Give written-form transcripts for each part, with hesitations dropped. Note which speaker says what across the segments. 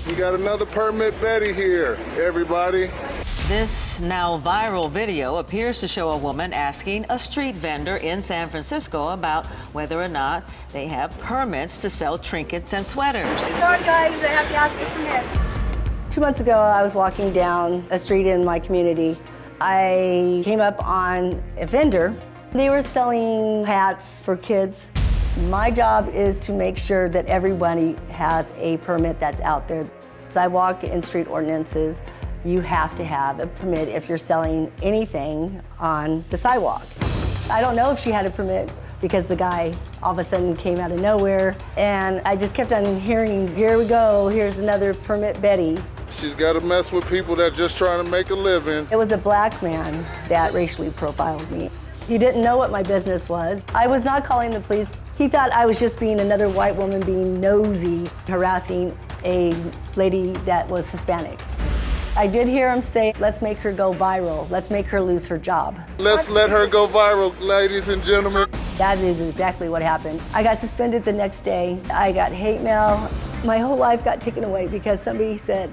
Speaker 1: We got another Permit Betty here, everybody.
Speaker 2: This now viral video appears to show a woman asking a street vendor in San Francisco about whether or not they have permits to sell trinkets and sweaters.
Speaker 3: Sorry guys, I have to ask for permits. 2 months ago, I was walking down a street in my community. I came up on a vendor. They were selling hats for kids. My job is to make sure that everybody has a permit that's out there. Sidewalk and street ordinances, you have to have a permit if you're selling anything on the sidewalk. I don't know if she had a permit because the guy all of a sudden came out of nowhere, and I just kept on hearing, here we go, here's another Permit Betty.
Speaker 1: She's got to mess with people that just trying to make a living.
Speaker 3: It was a black man that racially profiled me. He didn't know what my business was. I was not calling the police. He thought I was just being another white woman being nosy, harassing a lady that was Hispanic. I did hear him say, let's make her go viral. Let's make her lose her job.
Speaker 1: Let's let her go viral, ladies and gentlemen.
Speaker 3: That is exactly what happened. I got suspended the next day. I got hate mail. My whole life got taken away because somebody said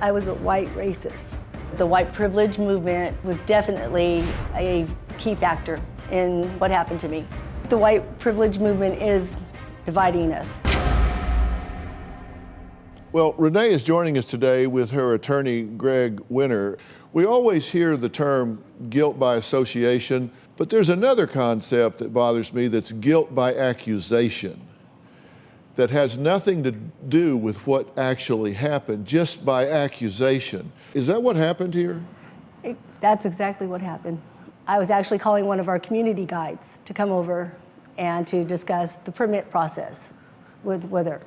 Speaker 3: I was a white racist. The white privilege movement was definitely a key factor in what happened to me. The white privilege movement is dividing us.
Speaker 4: Well, Renee is joining us today with her attorney, Greg Winter. We always hear the term guilt by association, but there's another concept that bothers me that's guilt by accusation that has nothing to do with what actually happened, just by accusation. Is that what happened here?
Speaker 3: That's exactly what happened. I was actually calling one of our community guides to come over and to discuss the permit process with her.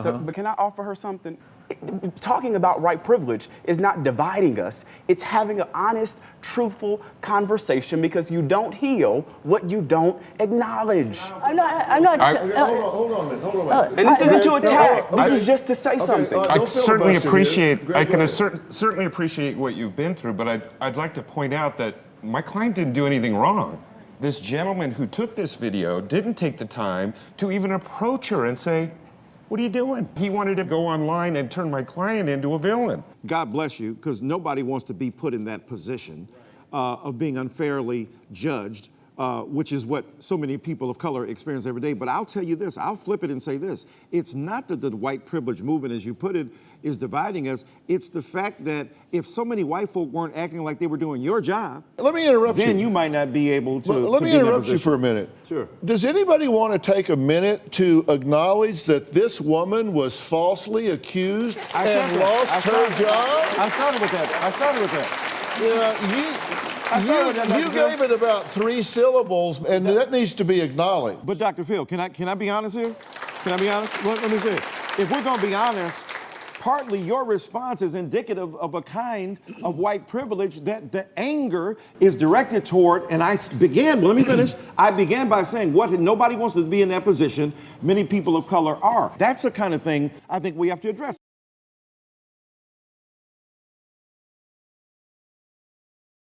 Speaker 5: So, but can I offer her something? Talking about white privilege is not dividing us. It's having an honest, truthful conversation because you don't heal what you don't acknowledge.
Speaker 4: Hold on a minute.
Speaker 5: And this isn't to attack. This is just to say something.
Speaker 6: I certainly appreciate. I can certainly appreciate what you've been through, but I'd like to point out that my client didn't do anything wrong. This gentleman who took this video didn't take the time to even approach her and say, what are you doing? He wanted to go online and turn my client into a villain.
Speaker 7: God bless you, because nobody wants to be put in that position of being unfairly judged, which is what so many people of color experience every day. But I'll tell you this, I'll flip it and say this. It's not that the white privilege movement, as you put it, is dividing us. It's the fact that if so many white folk weren't acting like they were doing your job,
Speaker 4: let me interrupt you.
Speaker 7: Then you might not be able to.
Speaker 4: Let me interrupt you for a minute.
Speaker 7: Sure.
Speaker 4: Does anybody want to take a minute to acknowledge that this woman was falsely accused and lost her job?
Speaker 7: I started with that.
Speaker 4: Yeah, you gave it about 3 syllables, and that needs to be acknowledged.
Speaker 7: But Dr. Phil, can I be honest here? Can I be honest? Let me say, if we're going to be honest, partly your response is indicative of a kind of white privilege that the anger is directed toward. And I began by saying nobody wants to be in that position. Many people of color are. That's the kind of thing I think we have to address.